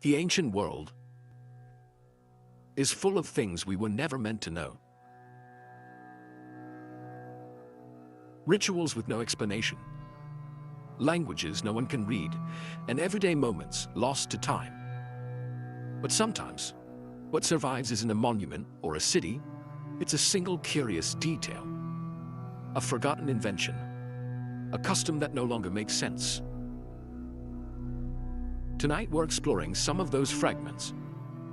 The ancient world is full of things we were never meant to know. Rituals with no explanation, languages no one can read, and everyday moments lost to time. But sometimes, what survives isn't a monument or a city, it's a single curious detail, a forgotten invention, a custom that no longer makes sense. Tonight we're exploring some of those fragments,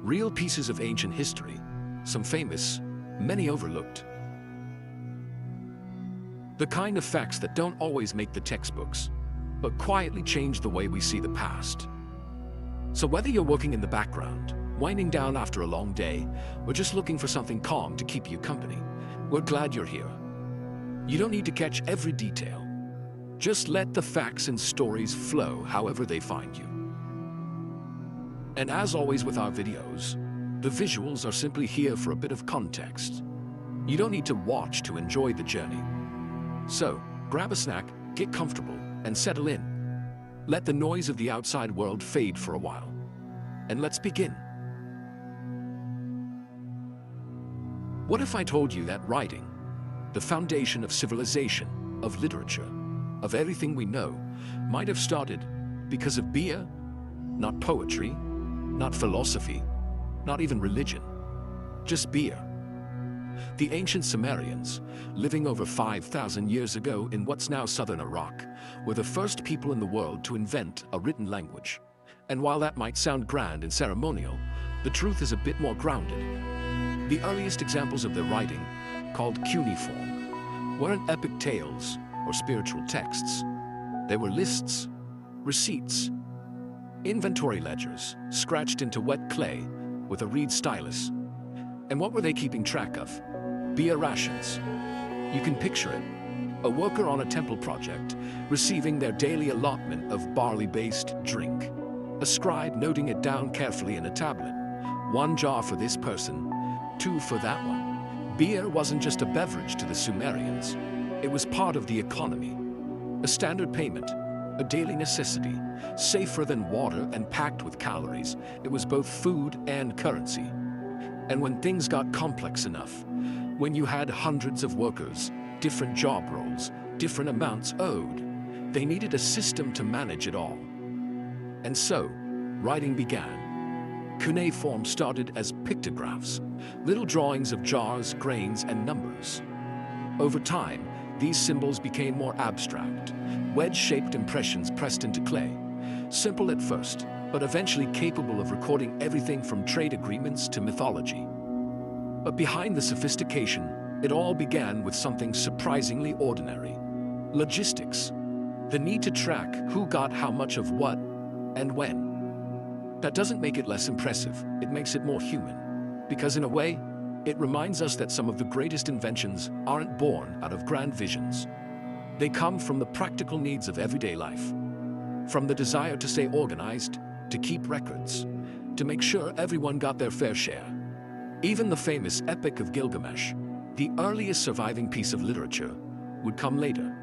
real pieces of ancient history, some famous, many overlooked. The kind of facts that don't always make the textbooks, but quietly change the way we see the past. So whether you're working in the background, winding down after a long day, or just looking for something calm to keep you company, we're glad you're here. You don't need to catch every detail. Just let the facts and stories flow however they find you. And as always with our videos, the visuals are simply here for a bit of context. You don't need to watch to enjoy the journey. So, grab a snack, get comfortable, and settle in. Let the noise of the outside world fade for a while. And let's begin. What if I told you that writing, the foundation of civilization, of literature, of everything we know, might have started because of beer, not poetry, not philosophy, not even religion, just beer. The ancient Sumerians, living over 5,000 years ago in what's now southern Iraq, were the first people in the world to invent a written language. And while that might sound grand and ceremonial, the truth is a bit more grounded. The earliest examples of their writing, called cuneiform, weren't epic tales or spiritual texts. They were lists, receipts, inventory ledgers scratched into wet clay with a reed stylus. And what were they keeping track of? Beer rations. You can picture it. A worker on a temple project receiving their daily allotment of barley-based drink. A scribe noting it down carefully in a tablet. 1 jar for this person, 2 for that one. Beer wasn't just a beverage to the Sumerians. It was part of the economy. A standard payment, a daily necessity, safer than water and packed with calories. It was both food and currency. And when things got complex enough, when you had hundreds of workers, different job roles, different amounts owed, they needed a system to manage it all. And so, writing began. Cuneiform started as pictographs, little drawings of jars, grains, and numbers. Over time, these symbols became more abstract, wedge-shaped impressions pressed into clay. Simple at first, but eventually capable of recording everything from trade agreements to mythology. But behind the sophistication, it all began with something surprisingly ordinary. Logistics. The need to track who got how much of what and when. That doesn't make it less impressive, it makes it more human. Because in a way, it reminds us that some of the greatest inventions aren't born out of grand visions. They come from the practical needs of everyday life. From the desire to stay organized, to keep records, to make sure everyone got their fair share. Even the famous Epic of Gilgamesh, the earliest surviving piece of literature, would come later.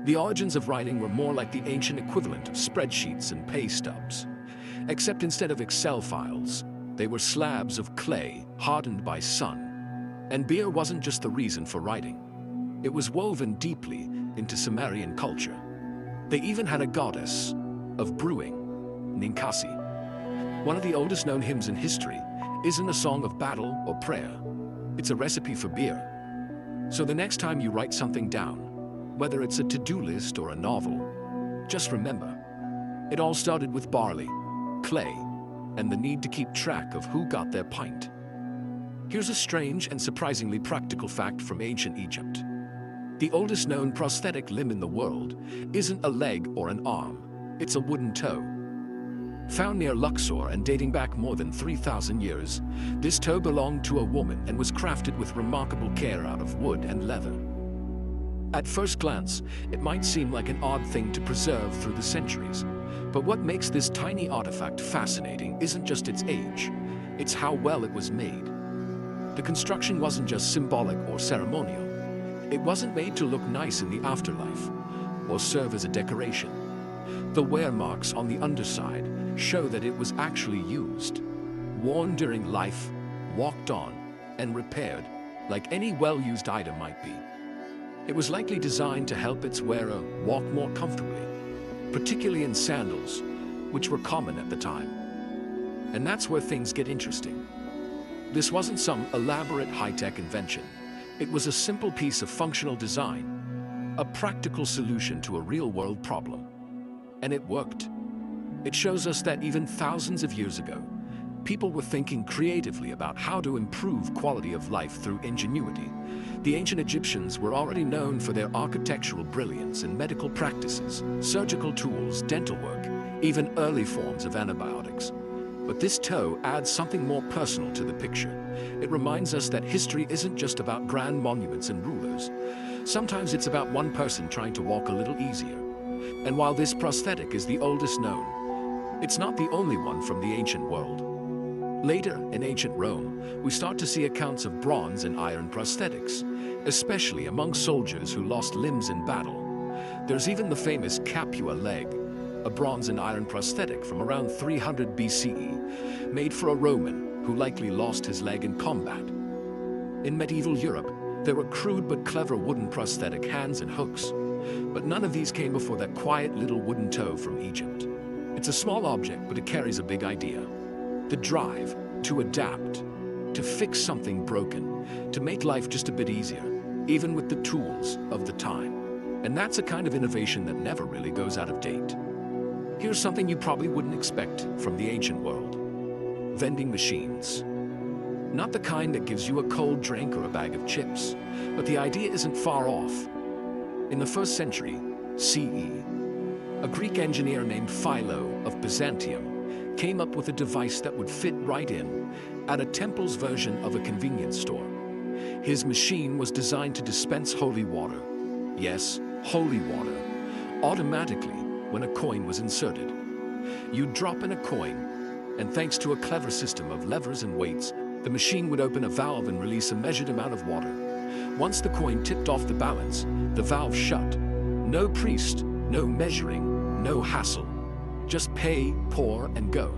The origins of writing were more like the ancient equivalent of spreadsheets and pay stubs. Except instead of Excel files, they were slabs of clay hardened by sun. And beer wasn't just the reason for writing. It was woven deeply into Sumerian culture. They even had a goddess of brewing, Ninkasi. One of the oldest known hymns in history isn't a song of battle or prayer. It's a recipe for beer. So the next time you write something down, whether it's a to-do list or a novel, just remember, it all started with barley, clay, and the need to keep track of who got their pint. Here's a strange and surprisingly practical fact from ancient Egypt. The oldest known prosthetic limb in the world isn't a leg or an arm, it's a wooden toe. Found near Luxor and dating back more than 3,000 years, this toe belonged to a woman and was crafted with remarkable care out of wood and leather. At first glance, it might seem like an odd thing to preserve through the centuries, but what makes this tiny artifact fascinating isn't just its age, it's how well it was made. The construction wasn't just symbolic or ceremonial. It wasn't made to look nice in the afterlife or serve as a decoration. The wear marks on the underside show that it was actually used, worn during life, walked on, and repaired, like any well-used item might be. It was likely designed to help its wearer walk more comfortably, particularly in sandals, which were common at the time. And that's where things get interesting. This wasn't some elaborate high-tech invention. It was a simple piece of functional design, a practical solution to a real-world problem. And it worked. It shows us that even thousands of years ago, people were thinking creatively about how to improve quality of life through ingenuity. The ancient Egyptians were already known for their architectural brilliance and medical practices, surgical tools, dental work, even early forms of antibiotics. But this toe adds something more personal to the picture. It reminds us that history isn't just about grand monuments and rulers. Sometimes it's about one person trying to walk a little easier. And while this prosthetic is the oldest known, it's not the only one from the ancient world. Later, in ancient Rome, we start to see accounts of bronze and iron prosthetics, especially among soldiers who lost limbs in battle. There's even the famous Capua leg, a bronze and iron prosthetic from around 300 BCE, made for a Roman who likely lost his leg in combat. In medieval Europe, there were crude but clever wooden prosthetic hands and hooks, but none of these came before that quiet little wooden toe from Egypt. It's a small object, but it carries a big idea. The drive to adapt, to fix something broken, to make life just a bit easier, even with the tools of the time. And that's a kind of innovation that never really goes out of date. Here's something you probably wouldn't expect from the ancient world. Vending machines. Not the kind that gives you a cold drink or a bag of chips, but the idea isn't far off. In the 1st century CE, a Greek engineer named Philo of Byzantium came up with a device that would fit right in at a temple's version of a convenience store. His machine was designed to dispense holy water. Yes, holy water. Automatically when a coin was inserted. You'd drop in a coin, and thanks to a clever system of levers and weights, the machine would open a valve and release a measured amount of water. Once the coin tipped off the balance, the valve shut. No priest, no measuring, no hassle. Just pay, pour, and go.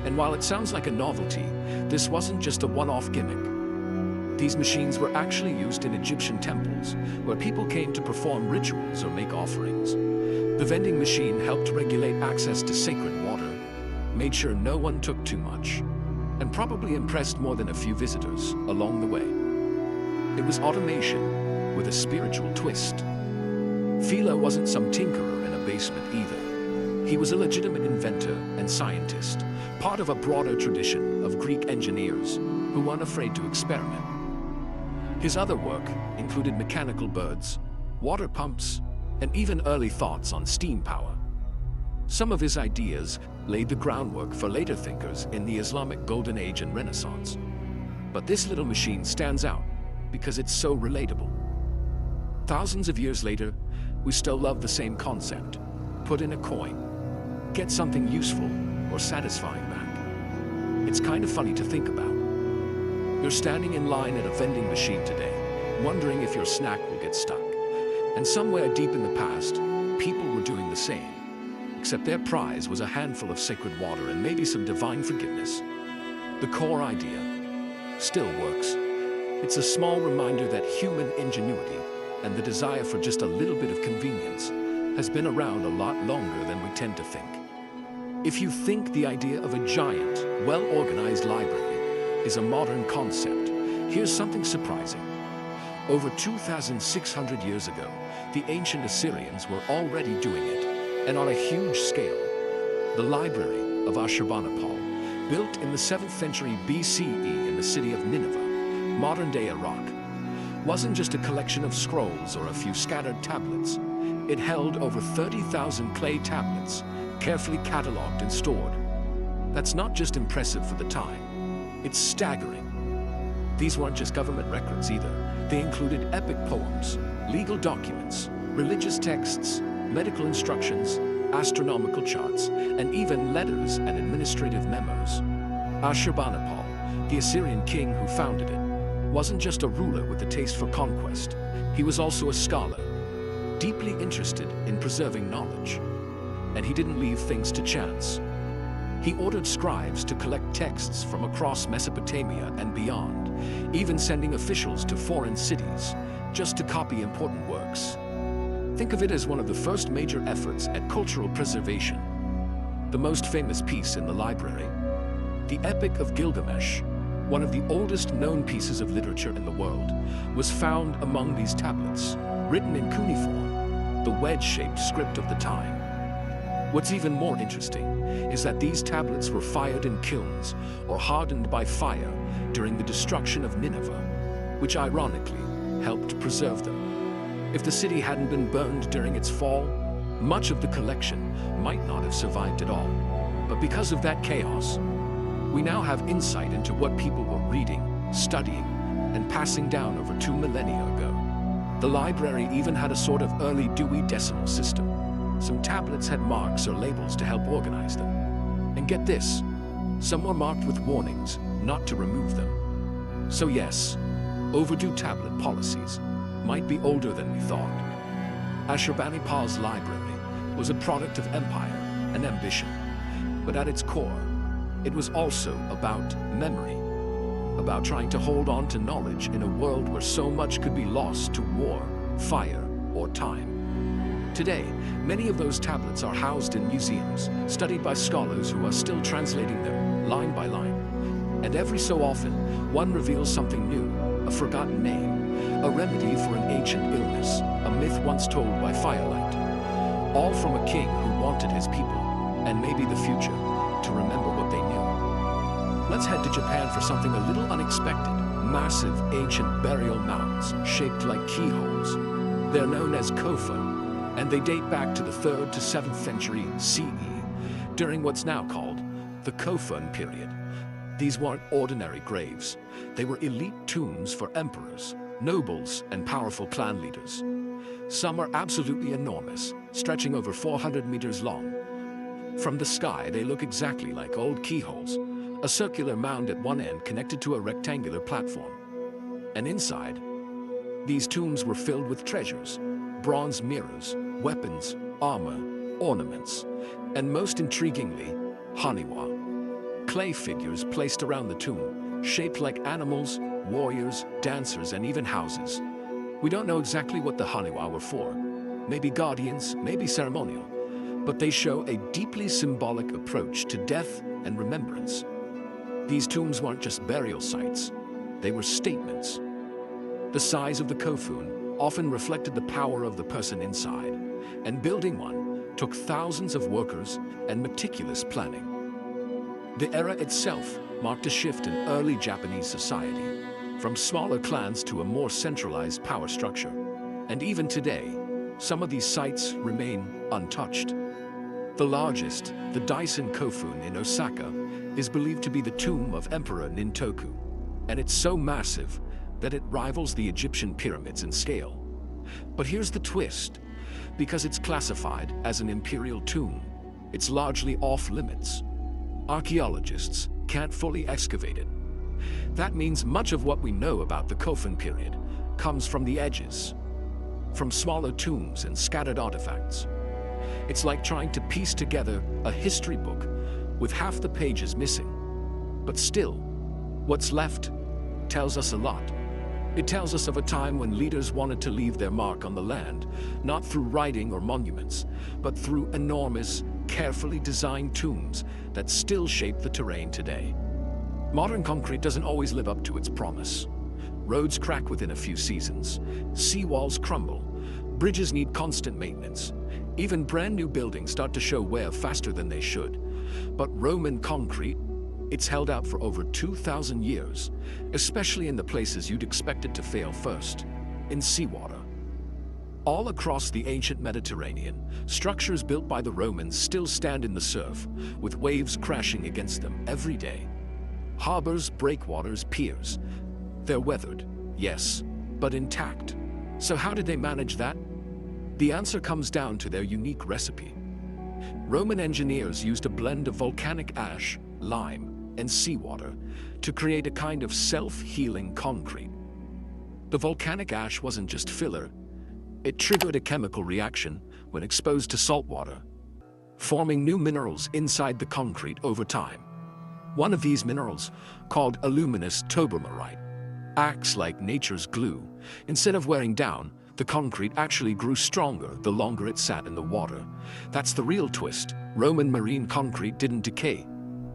And while it sounds like a novelty, this wasn't just a one-off gimmick. These machines were actually used in Egyptian temples, where people came to perform rituals or make offerings. The vending machine helped regulate access to sacred water, made sure no one took too much, and probably impressed more than a few visitors along the way. It was automation with a spiritual twist. Philo wasn't some tinkerer in a basement either. He was a legitimate inventor and scientist, part of a broader tradition of Greek engineers who weren't afraid to experiment. His other work included mechanical birds, water pumps, and even early thoughts on steam power. Some of his ideas laid the groundwork for later thinkers in the Islamic Golden Age and Renaissance. But this little machine stands out because it's so relatable. Thousands of years later, we still love the same concept. Put in a coin, get something useful or satisfying back. It's kind of funny to think about. You're standing in line at a vending machine today, wondering if your snack will get stuck. And somewhere deep in the past, people were doing the same. Except their prize was a handful of sacred water and maybe some divine forgiveness. The core idea still works. It's a small reminder that human ingenuity and the desire for just a little bit of convenience has been around a lot longer than we tend to think. If you think the idea of a giant, well-organized library is a modern concept, here's something surprising. Over 2,600 years ago, the ancient Assyrians were already doing it, and on a huge scale. The library of Ashurbanipal, built in the 7th century BCE in the city of Nineveh, modern-day Iraq, wasn't just a collection of scrolls or a few scattered tablets. It held over 30,000 clay tablets, carefully cataloged and stored. That's not just impressive for the time, it's staggering. These weren't just government records either. They included epic poems, legal documents, religious texts, medical instructions, astronomical charts, and even letters and administrative memos. Ashurbanipal, the Assyrian king who founded it, wasn't just a ruler with a taste for conquest. He was also a scholar, deeply interested in preserving knowledge. And he didn't leave things to chance. He ordered scribes to collect texts from across Mesopotamia and beyond, even sending officials to foreign cities just to copy important works. Think of it as one of the first major efforts at cultural preservation. The most famous piece in the library, the Epic of Gilgamesh, one of the oldest known pieces of literature in the world, was found among these tablets, written in cuneiform, the wedge-shaped script of the time. What's even more interesting is that these tablets were fired in kilns or hardened by fire during the destruction of Nineveh, which ironically helped preserve them. If the city hadn't been burned during its fall, much of the collection might not have survived at all. But because of that chaos, we now have insight into what people were reading, studying, and passing down over 2 millennia ago. The library even had a sort of early Dewey Decimal System. Some tablets had marks or labels to help organize them. And get this, some were marked with warnings not to remove them. So yes, overdue tablet policies might be older than we thought. Ashurbanipal's library was a product of empire and ambition, but at its core, it was also about memory, about trying to hold on to knowledge in a world where so much could be lost to war, fire, or time. Today, many of those tablets are housed in museums, studied by scholars who are still translating them line by line. And every so often, one reveals something new, a forgotten name, a remedy for an ancient illness, a myth once told by firelight. All from a king who wanted his people, and maybe the future, to remember what they knew. Let's head to Japan for something a little unexpected. Massive ancient burial mounds shaped like keyholes. They're known as kofun, and they date back to the 3rd to 7th century CE, during what's now called the Kofun period. These weren't ordinary graves. They were elite tombs for emperors, nobles, and powerful clan leaders. Some are absolutely enormous, stretching over 400 meters long. From the sky, they look exactly like old keyholes, a circular mound at one end connected to a rectangular platform. And inside, these tombs were filled with treasures, bronze mirrors, weapons, armor, ornaments, and most intriguingly, haniwa, clay figures placed around the tomb, shaped like animals, warriors, dancers, and even houses. We don't know exactly what the haniwa were for. Maybe guardians, maybe ceremonial, but they show a deeply symbolic approach to death and remembrance. These tombs weren't just burial sites, they were statements. The size of the kofun often reflected the power of the person inside, and building one took thousands of workers and meticulous planning. The era itself marked a shift in early Japanese society, from smaller clans to a more centralized power structure. And even today, some of these sites remain untouched. The largest, the Daisen Kofun in Osaka, is believed to be the tomb of Emperor Nintoku, and it's so massive that it rivals the Egyptian pyramids in scale. But here's the twist. Because it's classified as an imperial tomb, it's largely off-limits. Archaeologists can't fully excavate it. That means much of what we know about the Kofun period comes from the edges, from smaller tombs and scattered artifacts. It's like trying to piece together a history book with half the pages missing. But still, what's left tells us a lot. It tells us of a time when leaders wanted to leave their mark on the land, not through writing or monuments, but through enormous, carefully designed tombs that still shape the terrain today. Modern concrete doesn't always live up to its promise. Roads crack within a few seasons, seawalls crumble, bridges need constant maintenance. Even brand new buildings start to show wear faster than they should. But Roman concrete, it's held out for over 2,000 years, especially in the places you'd expect it to fail first, in seawater. All across the ancient Mediterranean, structures built by the Romans still stand in the surf, with waves crashing against them every day. Harbors, breakwaters, piers. They're weathered, yes, but intact. So how did they manage that? The answer comes down to their unique recipe. Roman engineers used a blend of volcanic ash, lime, and seawater to create a kind of self-healing concrete. The volcanic ash wasn't just filler, it triggered a chemical reaction when exposed to salt water. forming new minerals inside the concrete over time. One of these minerals, called aluminous tobermarite, acts like nature's glue. Instead of wearing down, the concrete actually grew stronger the longer it sat in the water. That's the real twist. Roman marine concrete didn't decay.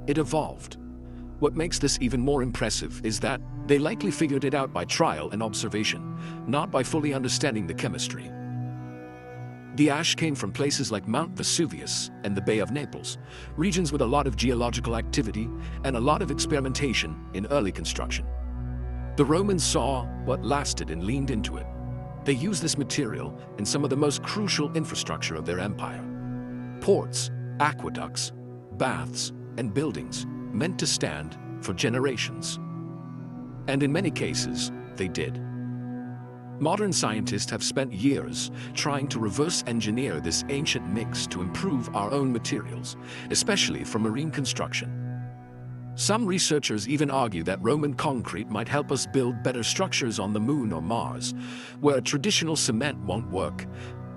It evolved. What makes this even more impressive is that they likely figured it out by trial and observation, not by fully understanding the chemistry. The ash came from places like Mount Vesuvius and the Bay of Naples, regions with a lot of geological activity and a lot of experimentation in early construction. The Romans saw what lasted and leaned into it. They used this material in some of the most crucial infrastructure of their empire. Ports, aqueducts, baths, and buildings meant to stand for generations. And in many cases, they did. Modern scientists have spent years trying to reverse engineer this ancient mix to improve our own materials, especially for marine construction. Some researchers even argue that Roman concrete might help us build better structures on the Moon or Mars, where traditional cement won't work.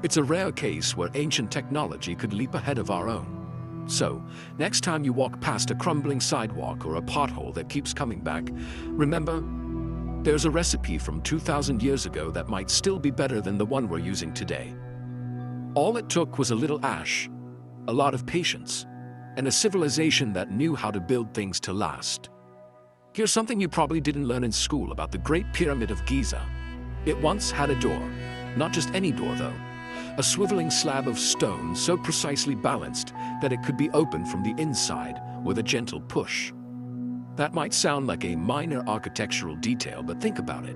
It's a rare case where ancient technology could leap ahead of our own. So, next time you walk past a crumbling sidewalk or a pothole that keeps coming back, remember, there's a recipe from 2,000 years ago that might still be better than the one we're using today. All it took was a little ash, a lot of patience, and a civilization that knew how to build things to last. Here's something you probably didn't learn in school about the Great Pyramid of Giza. It once had a door. Not just any door, though. A swiveling slab of stone so precisely balanced that it could be opened from the inside with a gentle push. That might sound like a minor architectural detail, but think about it.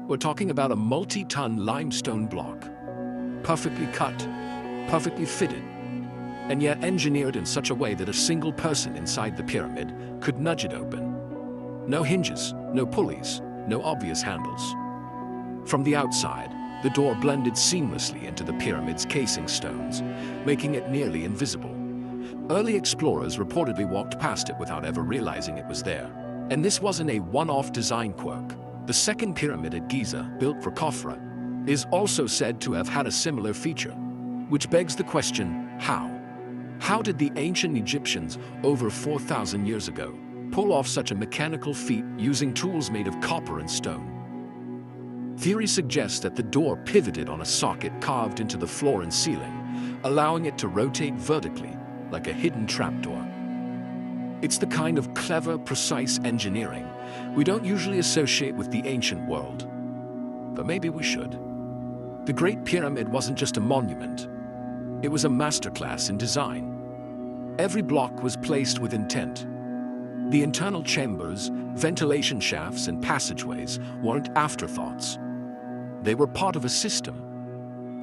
We're talking about a multi-ton limestone block, perfectly cut, perfectly fitted, and yet engineered in such a way that a single person inside the pyramid could nudge it open. No hinges, no pulleys, no obvious handles. From the outside, the door blended seamlessly into the pyramid's casing stones, making it nearly invisible. Early explorers reportedly walked past it without ever realizing it was there. And this wasn't a one-off design quirk. The second pyramid at Giza, built for Khafra, is also said to have had a similar feature, which begs the question, how? How did the ancient Egyptians, over 4,000 years ago, pull off such a mechanical feat using tools made of copper and stone? Theory suggests that the door pivoted on a socket carved into the floor and ceiling, allowing it to rotate vertically, like a hidden trapdoor. It's the kind of clever, precise engineering we don't usually associate with the ancient world. But maybe we should. The Great Pyramid wasn't just a monument. It was a masterclass in design. Every block was placed with intent. The internal chambers, ventilation shafts, and passageways weren't afterthoughts. They were part of a system.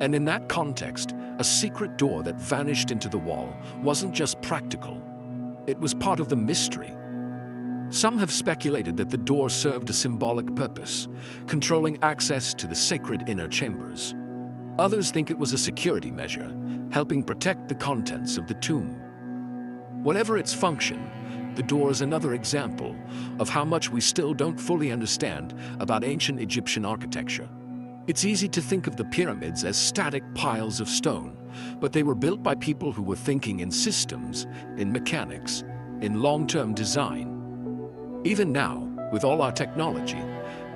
And in that context, a secret door that vanished into the wall wasn't just practical. It was part of the mystery. Some have speculated that the door served a symbolic purpose, controlling access to the sacred inner chambers. Others think it was a security measure, helping protect the contents of the tomb. Whatever its function, the door is another example of how much we still don't fully understand about ancient Egyptian architecture. It's easy to think of the pyramids as static piles of stone, but they were built by people who were thinking in systems, in mechanics, in long-term design. Even now, with all our technology,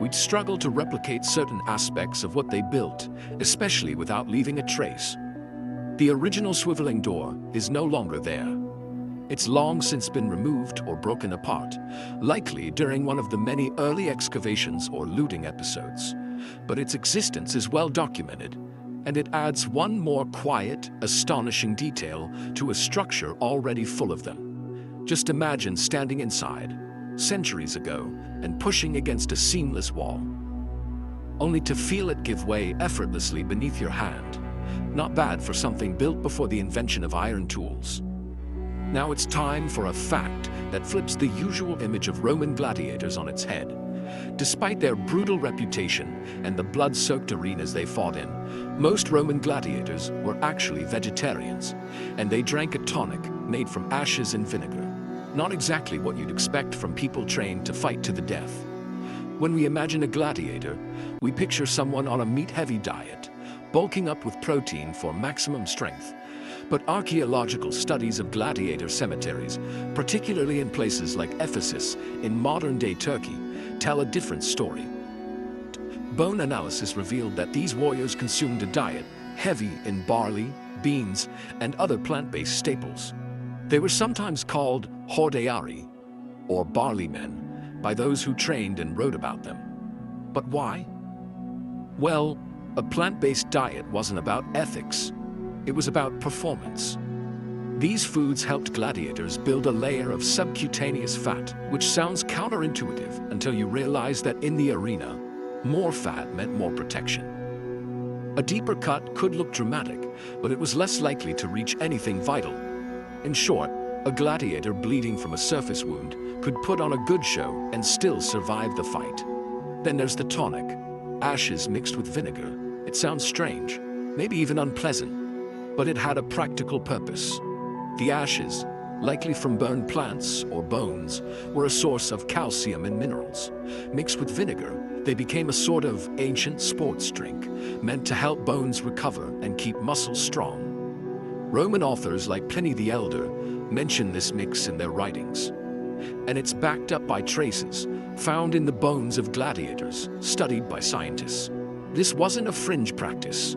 we'd struggle to replicate certain aspects of what they built, especially without leaving a trace. The original swiveling door is no longer there. It's long since been removed or broken apart, likely during one of the many early excavations or looting episodes. But its existence is well documented, and it adds one more quiet, astonishing detail to a structure already full of them. Just imagine standing inside, centuries ago, and pushing against a seamless wall, only to feel it give way effortlessly beneath your hand. Not bad for something built before the invention of iron tools. Now it's time for a fact that flips the usual image of Roman gladiators on its head. Despite their brutal reputation and the blood-soaked arenas they fought in, most Roman gladiators were actually vegetarians, and they drank a tonic made from ashes and vinegar. Not exactly what you'd expect from people trained to fight to the death. When we imagine a gladiator, we picture someone on a meat-heavy diet, bulking up with protein for maximum strength. But archaeological studies of gladiator cemeteries, particularly in places like Ephesus in modern-day Turkey, tell a different story. Bone analysis revealed that these warriors consumed a diet heavy in barley, beans, and other plant-based staples. They were sometimes called hordeari, or barley men, by those who trained and wrote about them. But why? Well, a plant-based diet wasn't about ethics. It was about performance. These foods helped gladiators build a layer of subcutaneous fat, which sounds counterintuitive until you realize that in the arena, more fat meant more protection. A deeper cut could look dramatic, but it was less likely to reach anything vital. In short, a gladiator bleeding from a surface wound could put on a good show and still survive the fight. Then there's the tonic, ashes mixed with vinegar. It sounds strange, maybe even unpleasant, but it had a practical purpose. The ashes, likely from burned plants or bones, were a source of calcium and minerals. Mixed with vinegar, they became a sort of ancient sports drink, meant to help bones recover and keep muscles strong. Roman authors like Pliny the Elder mention this mix in their writings, and it's backed up by traces found in the bones of gladiators studied by scientists. This wasn't a fringe practice.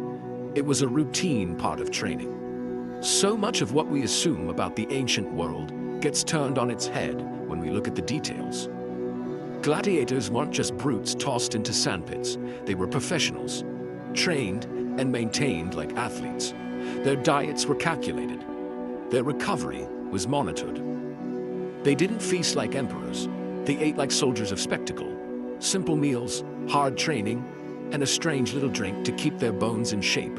It was a routine part of training. So much of what we assume about the ancient world gets turned on its head when we look at the details. Gladiators weren't just brutes tossed into sandpits. They were professionals, trained and maintained like athletes. Their diets were calculated. Their recovery was monitored. They didn't feast like emperors. They ate like soldiers of spectacle. Simple meals, hard training, and a strange little drink to keep their bones in shape.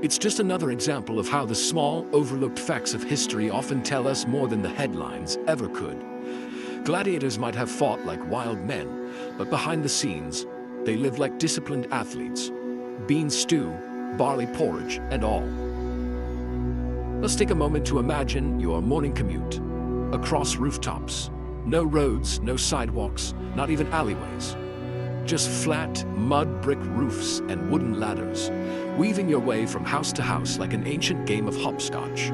It's just another example of how the small, overlooked facts of history often tell us more than the headlines ever could. Gladiators might have fought like wild men, but behind the scenes, they lived like disciplined athletes. Bean stew, barley porridge, and all. Let's take a moment to imagine your morning commute. Across rooftops. No roads, no sidewalks, not even alleyways. Just flat, mud brick roofs and wooden ladders, weaving your way from house to house like an ancient game of hopscotch.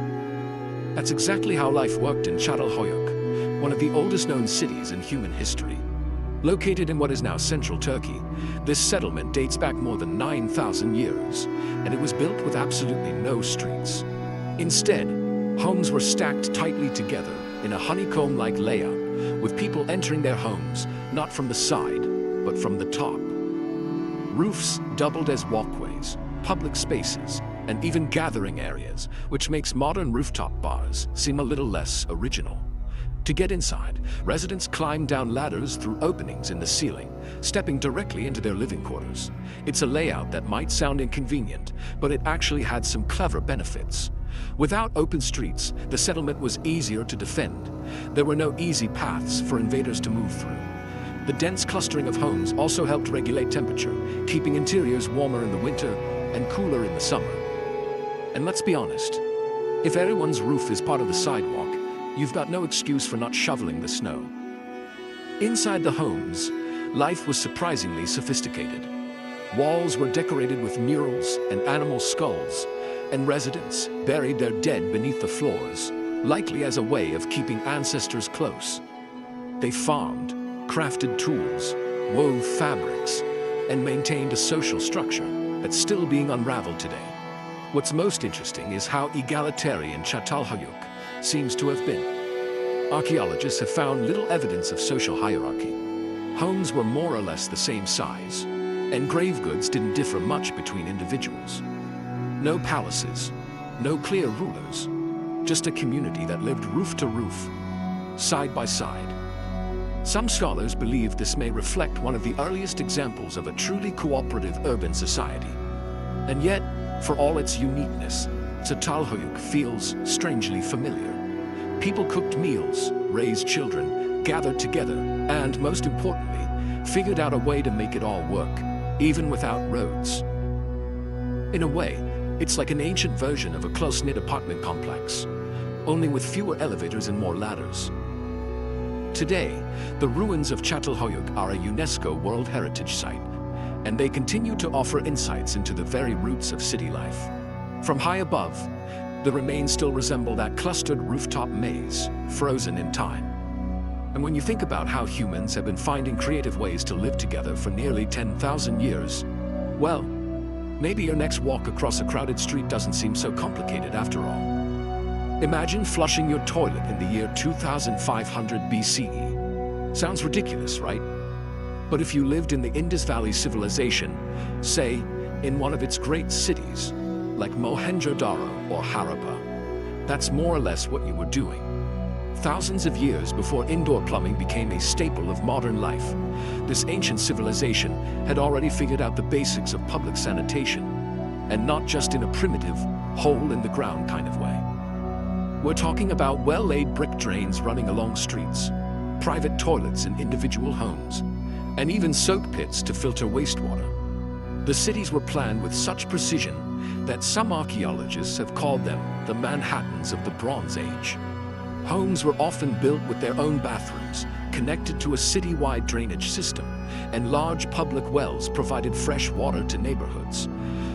That's exactly how life worked in Çatalhöyük, one of the oldest known cities in human history. Located in what is now central Turkey, this settlement dates back more than 9,000 years, and it was built with absolutely no streets. Instead, homes were stacked tightly together in a honeycomb-like layout, with people entering their homes not from the side, but from the top. Roofs doubled as walkways, public spaces, and even gathering areas, which makes modern rooftop bars seem a little less original. To get inside, residents climbed down ladders through openings in the ceiling, stepping directly into their living quarters. It's a layout that might sound inconvenient, but it actually had some clever benefits. Without open streets, the settlement was easier to defend. There were no easy paths for invaders to move through. The dense clustering of homes also helped regulate temperature, keeping interiors warmer in the winter and cooler in the summer. And let's be honest, if everyone's roof is part of the sidewalk, you've got no excuse for not shoveling the snow. Inside the homes, life was surprisingly sophisticated. Walls were decorated with murals and animal skulls, and residents buried their dead beneath the floors, likely as a way of keeping ancestors close. They farmed, crafted tools, wove fabrics, and maintained a social structure that's still being unraveled today. What's most interesting is how egalitarian Çatalhöyük seems to have been. Archaeologists have found little evidence of social hierarchy. Homes were more or less the same size, and grave goods didn't differ much between individuals. No palaces, no clear rulers, just a community that lived roof to roof, side by side. Some scholars believe this may reflect one of the earliest examples of a truly cooperative urban society. And yet, for all its uniqueness, Çatalhöyük feels strangely familiar. People cooked meals, raised children, gathered together, and most importantly, figured out a way to make it all work, even without roads. In a way, it's like an ancient version of a close-knit apartment complex, only with fewer elevators and more ladders. Today, the ruins of Çatalhöyük are a UNESCO World Heritage Site, and they continue to offer insights into the very roots of city life. From high above, The remains still resemble that clustered rooftop maze, frozen in time. And when you think about how humans have been finding creative ways to live together for nearly 10,000 years, well, maybe your next walk across a crowded street doesn't seem so complicated after all. Imagine flushing your toilet in the year 2500 BCE. Sounds ridiculous, right? But if you lived in the Indus Valley civilization, say, in one of its great cities, like Mohenjo-daro or Harappa, that's more or less what you were doing. Thousands of years before indoor plumbing became a staple of modern life, this ancient civilization had already figured out the basics of public sanitation, and not just in a primitive, hole-in-the-ground kind of way. We're talking about well-laid brick drains running along streets, private toilets in individual homes, and even soak pits to filter wastewater. The cities were planned with such precision that some archaeologists have called them the Manhattans of the Bronze Age. Homes were often built with their own bathrooms, connected to a city-wide drainage system, and large public wells provided fresh water to neighborhoods.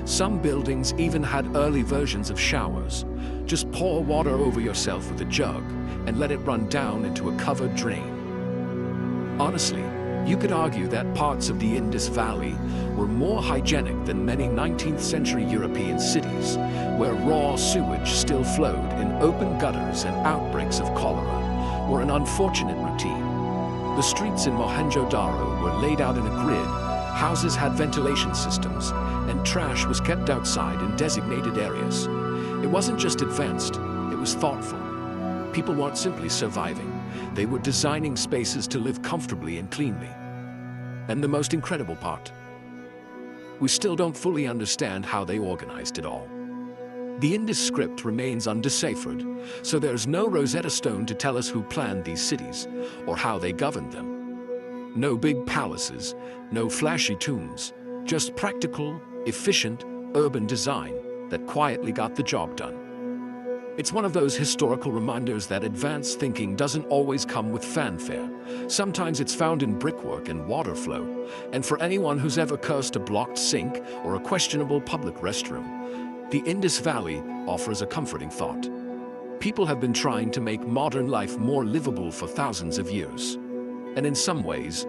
Some buildings even had early versions of showers. Just pour water over yourself with a jug and let it run down into a covered drain. Honestly, you could argue that parts of the Indus Valley were more hygienic than many 19th century European cities, where raw sewage still flowed in open gutters and outbreaks of cholera were an unfortunate routine. The streets in Mohenjo-daro were laid out in a grid, houses had ventilation systems, and trash was kept outside in designated areas. It wasn't just advanced, it was thoughtful. People weren't simply surviving, they were designing spaces to live comfortably and cleanly. And the most incredible part, we still don't fully understand how they organized it all. The Indus script remains undeciphered, so there's no Rosetta Stone to tell us who planned these cities or how they governed them. No big palaces, no flashy tombs, just practical, efficient, urban design that quietly got the job done. It's one of those historical reminders that advanced thinking doesn't always come with fanfare. Sometimes it's found in brickwork and water flow. And for anyone who's ever cursed a blocked sink or a questionable public restroom, the Indus Valley offers a comforting thought. People have been trying to make modern life more livable for thousands of years. And in some ways,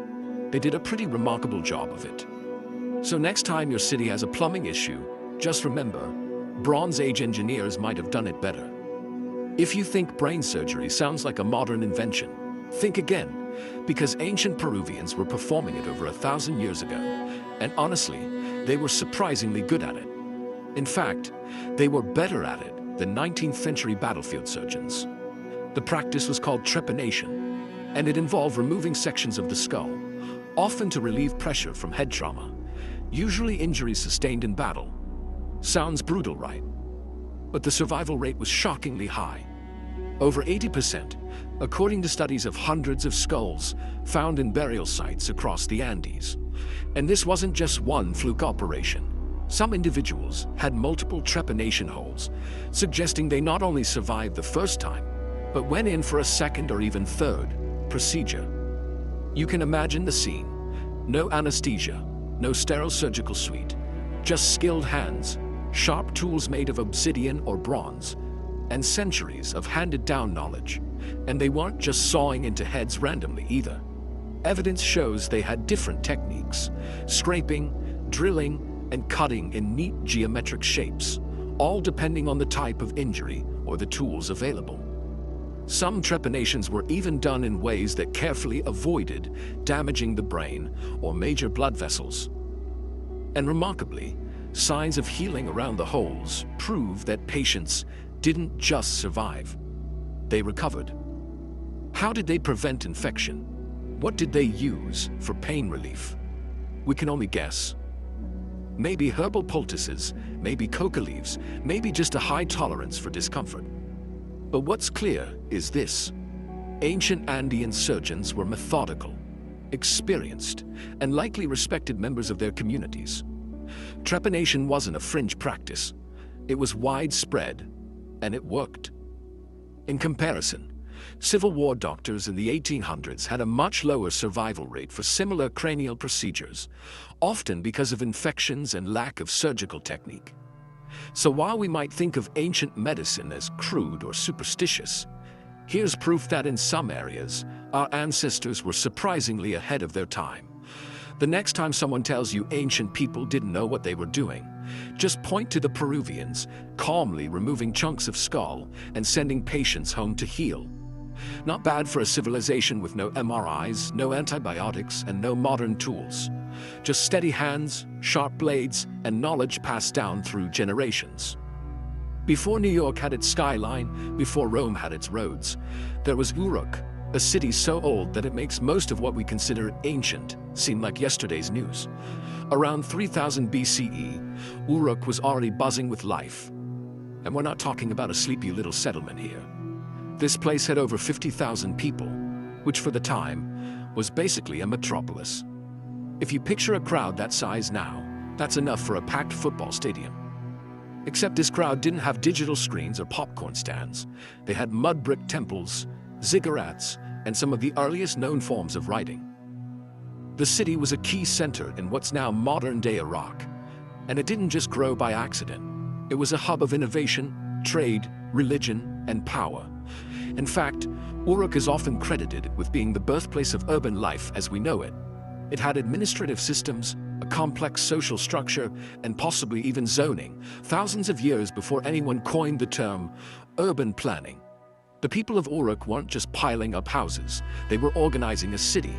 they did a pretty remarkable job of it. So next time your city has a plumbing issue, just remember, Bronze Age engineers might have done it better. If you think brain surgery sounds like a modern invention, think again, because ancient Peruvians were performing it over 1,000 years ago, and honestly, they were surprisingly good at it. In fact, they were better at it than 19th century battlefield surgeons. The practice was called trepanation, and it involved removing sections of the skull, often to relieve pressure from head trauma, usually injuries sustained in battle. Sounds brutal, right? But the survival rate was shockingly high. Over 80%, according to studies of hundreds of skulls found in burial sites across the Andes. And this wasn't just one fluke operation. Some individuals had multiple trepanation holes, suggesting they not only survived the first time, but went in for a second or even third procedure. You can imagine the scene. No anesthesia, no sterile surgical suite, just skilled hands, sharp tools made of obsidian or bronze, and centuries of handed-down knowledge. And they weren't just sawing into heads randomly either. Evidence shows they had different techniques, scraping, drilling, and cutting in neat geometric shapes, all depending on the type of injury or the tools available. Some trepanations were even done in ways that carefully avoided damaging the brain or major blood vessels. And remarkably, signs of healing around the holes prove that patients didn't just survive. They recovered. How did they prevent infection? What did they use for pain relief? We can only guess. Maybe herbal poultices, maybe coca leaves, maybe just a high tolerance for discomfort. But what's clear is this. Ancient Andean surgeons were methodical, experienced, and likely respected members of their communities. Trepanation wasn't a fringe practice. It was widespread, and it worked. In comparison, Civil War doctors in the 1800s had a much lower survival rate for similar cranial procedures, often because of infections and lack of surgical technique. So while we might think of ancient medicine as crude or superstitious, here's proof that in some areas, our ancestors were surprisingly ahead of their time. The next time someone tells you ancient people didn't know what they were doing, just point to the Peruvians, calmly removing chunks of skull and sending patients home to heal. Not bad for a civilization with no MRIs, no antibiotics, and no modern tools. Just steady hands, sharp blades, and knowledge passed down through generations. Before New York had its skyline, before Rome had its roads, there was Uruk, a city so old that it makes most of what we consider ancient seem like yesterday's news. Around 3000 BCE, Uruk was already buzzing with life. And we're not talking about a sleepy little settlement here. This place had over 50,000 people, which for the time was basically a metropolis. If you picture a crowd that size now, that's enough for a packed football stadium. Except this crowd didn't have digital screens or popcorn stands. They had mud brick temples, ziggurats, and some of the earliest known forms of writing. The city was a key center in what's now modern-day Iraq, and it didn't just grow by accident. It was a hub of innovation, trade, religion, and power. In fact, Uruk is often credited with being the birthplace of urban life as we know it. It had administrative systems, a complex social structure, and possibly even zoning, thousands of years before anyone coined the term urban planning. The people of Uruk weren't just piling up houses, they were organizing a city.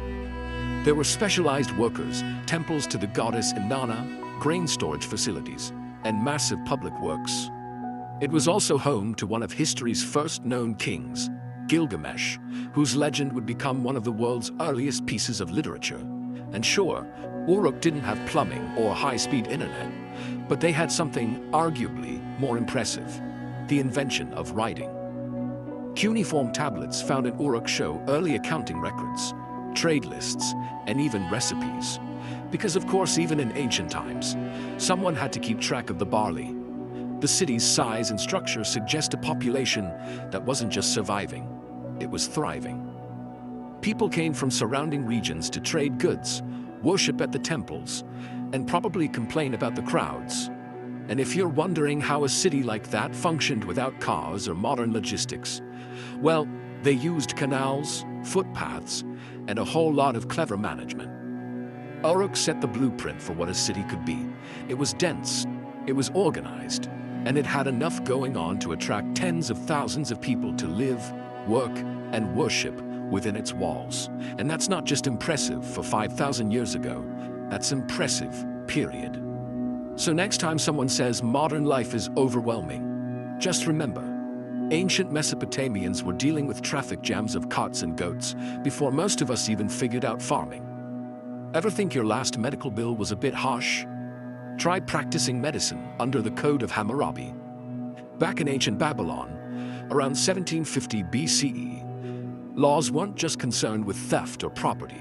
There were specialized workers, temples to the goddess Inanna, grain storage facilities, and massive public works. It was also home to one of history's first known kings, Gilgamesh, whose legend would become one of the world's earliest pieces of literature. And sure, Uruk didn't have plumbing or high-speed internet, but they had something arguably more impressive, the invention of writing. Cuneiform tablets found in Uruk show early accounting records, trade lists, and even recipes. Because of course, even in ancient times, someone had to keep track of the barley. The city's size and structure suggest a population that wasn't just surviving, it was thriving. People came from surrounding regions to trade goods, worship at the temples, and probably complain about the crowds. And if you're wondering how a city like that functioned without cars or modern logistics, well, they used canals, footpaths, and a whole lot of clever management. Uruk set the blueprint for what a city could be. It was dense, it was organized, and it had enough going on to attract tens of thousands of people to live, work, and worship within its walls. And that's not just impressive for 5,000 years ago, that's impressive, period. So next time someone says modern life is overwhelming, just remember, ancient Mesopotamians were dealing with traffic jams of carts and goats before most of us even figured out farming. Ever think your last medical bill was a bit harsh? Try practicing medicine under the Code of Hammurabi. Back in ancient Babylon, around 1750 BCE, laws weren't just concerned with theft or property.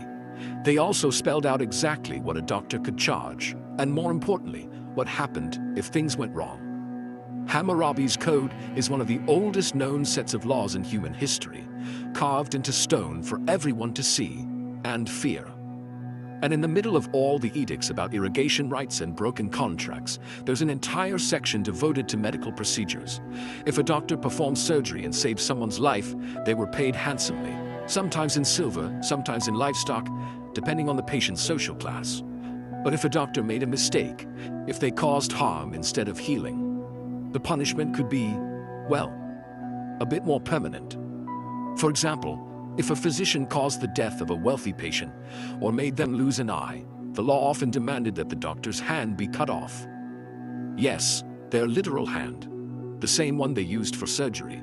They also spelled out exactly what a doctor could charge, and more importantly, what happened if things went wrong. Hammurabi's code is one of the oldest known sets of laws in human history, carved into stone for everyone to see and fear. And in the middle of all the edicts about irrigation rights and broken contracts, there's an entire section devoted to medical procedures. If a doctor performed surgery and saved someone's life, they were paid handsomely, sometimes in silver, sometimes in livestock, depending on the patient's social class. But if a doctor made a mistake, if they caused harm instead of healing, the punishment could be, well, a bit more permanent. For example, if a physician caused the death of a wealthy patient or made them lose an eye, the law often demanded that the doctor's hand be cut off. Yes, their literal hand, the same one they used for surgery.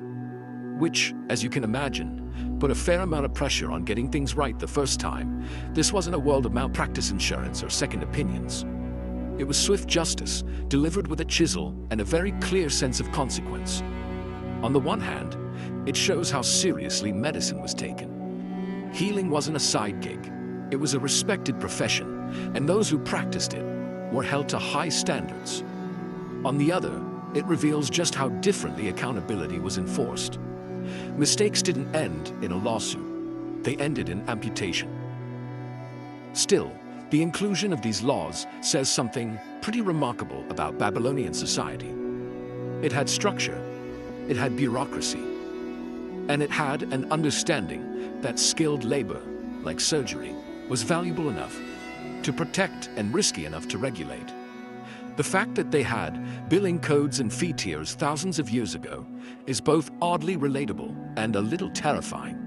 Which, as you can imagine, put a fair amount of pressure on getting things right the first time. This wasn't a world of malpractice insurance or second opinions. It was swift justice, delivered with a chisel and a very clear sense of consequence. On the one hand, it shows how seriously medicine was taken. Healing wasn't a side gig, it was a respected profession, and those who practiced it were held to high standards. On the other, it reveals just how differently accountability was enforced. Mistakes didn't end in a lawsuit, they ended in amputation. Still, the inclusion of these laws says something pretty remarkable about Babylonian society. It had structure, it had bureaucracy, and it had an understanding that skilled labor, like surgery, was valuable enough to protect and risky enough to regulate. The fact that they had billing codes and fee tiers thousands of years ago is both oddly relatable and a little terrifying.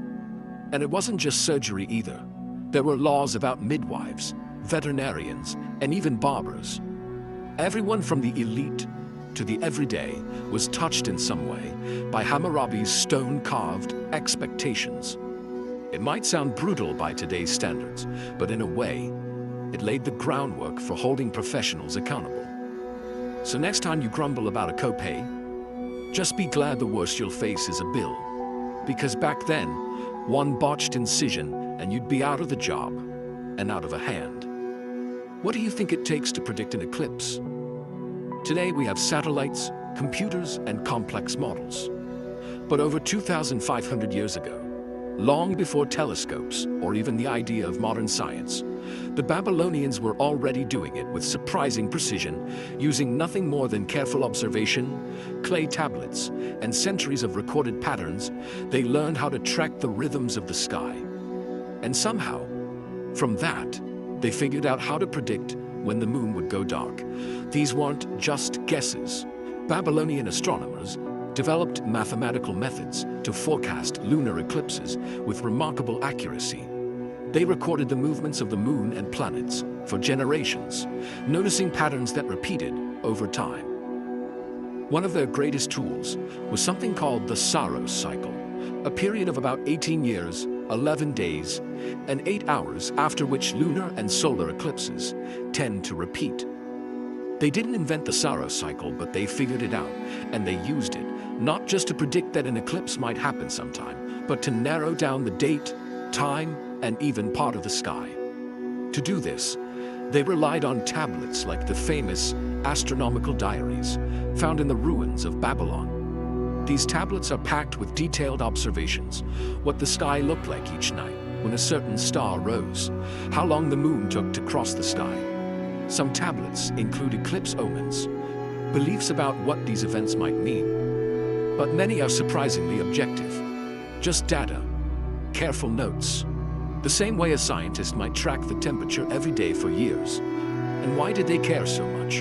And it wasn't just surgery either. There were laws about midwives, veterinarians, and even barbers. Everyone from the elite to the everyday was touched in some way by Hammurabi's stone-carved expectations. It might sound brutal by today's standards, but in a way, it laid the groundwork for holding professionals accountable. So next time you grumble about a copay, just be glad the worst you'll face is a bill. Because back then, one botched incision and you'd be out of the job and out of a hand. What do you think it takes to predict an eclipse? Today we have satellites, computers, and complex models. But over 2,500 years ago, long before telescopes or even the idea of modern science, the Babylonians were already doing it with surprising precision, using nothing more than careful observation, clay tablets, and centuries of recorded patterns. They learned how to track the rhythms of the sky. And somehow, from that, they figured out how to predict when the moon would go dark. These weren't just guesses. Babylonian astronomers developed mathematical methods to forecast lunar eclipses with remarkable accuracy. They recorded the movements of the moon and planets for generations, noticing patterns that repeated over time. One of their greatest tools was something called the Saros cycle, a period of about 18 years, 11 days, and 8 hours after which lunar and solar eclipses tend to repeat. They didn't invent the Saros cycle, but they figured it out, and they used it, not just to predict that an eclipse might happen sometime, but to narrow down the date, time, and even part of the sky. To do this, they relied on tablets like the famous astronomical diaries found in the ruins of Babylon. These tablets are packed with detailed observations, what the sky looked like each night when a certain star rose, how long the moon took to cross the sky. Some tablets include eclipse omens, beliefs about what these events might mean. But many are surprisingly objective. Just data, careful notes. The same way a scientist might track the temperature every day for years. And why did they care so much?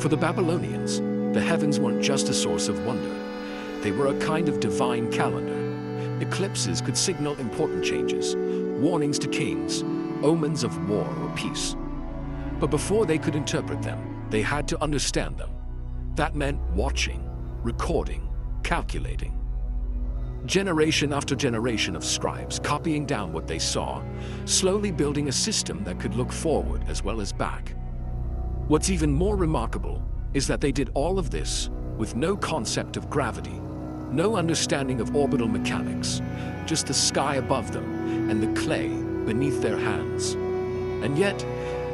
For the Babylonians, the heavens weren't just a source of wonder. They were a kind of divine calendar. Eclipses could signal important changes, warnings to kings, omens of war or peace. But before they could interpret them, they had to understand them. That meant watching, recording, calculating. Generation after generation of scribes copying down what they saw, slowly building a system that could look forward as well as back. What's even more remarkable is that they did all of this with no concept of gravity, no understanding of orbital mechanics, just the sky above them and the clay beneath their hands. And yet,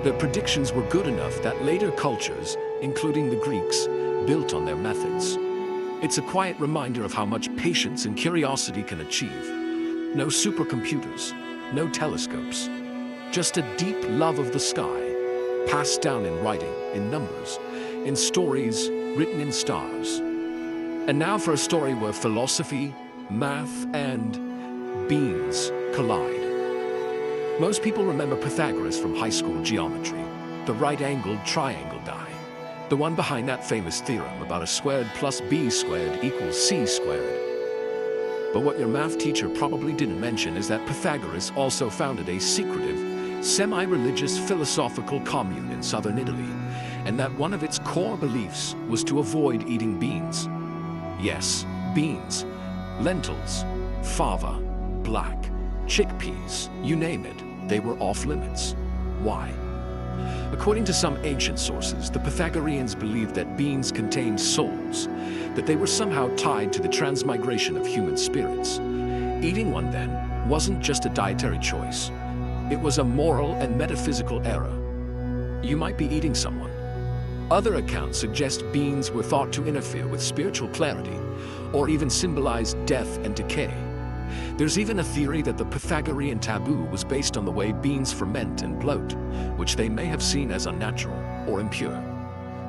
their predictions were good enough that later cultures, including the Greeks, built on their methods. It's a quiet reminder of how much patience and curiosity can achieve. No supercomputers, no telescopes, just a deep love of the sky, passed down in writing, in numbers, in stories written in stars. And now for a story where philosophy, math, and beans collide. Most people remember Pythagoras from high school geometry, the right-angled triangle guy. The one behind that famous theorem about a squared plus b squared equals c squared. But what your math teacher probably didn't mention is that Pythagoras also founded a secretive, semi-religious philosophical commune in southern Italy, and that one of its core beliefs was to avoid eating beans. Yes, beans. Lentils, fava, black, chickpeas, you name it, they were off limits. Why? According to some ancient sources, the Pythagoreans believed that beans contained souls, that they were somehow tied to the transmigration of human spirits. Eating one, then, wasn't just a dietary choice. It was a moral and metaphysical error. You might be eating someone. Other accounts suggest beans were thought to interfere with spiritual clarity, or even symbolize death and decay. There's even a theory that the Pythagorean taboo was based on the way beans ferment and bloat, which they may have seen as unnatural or impure.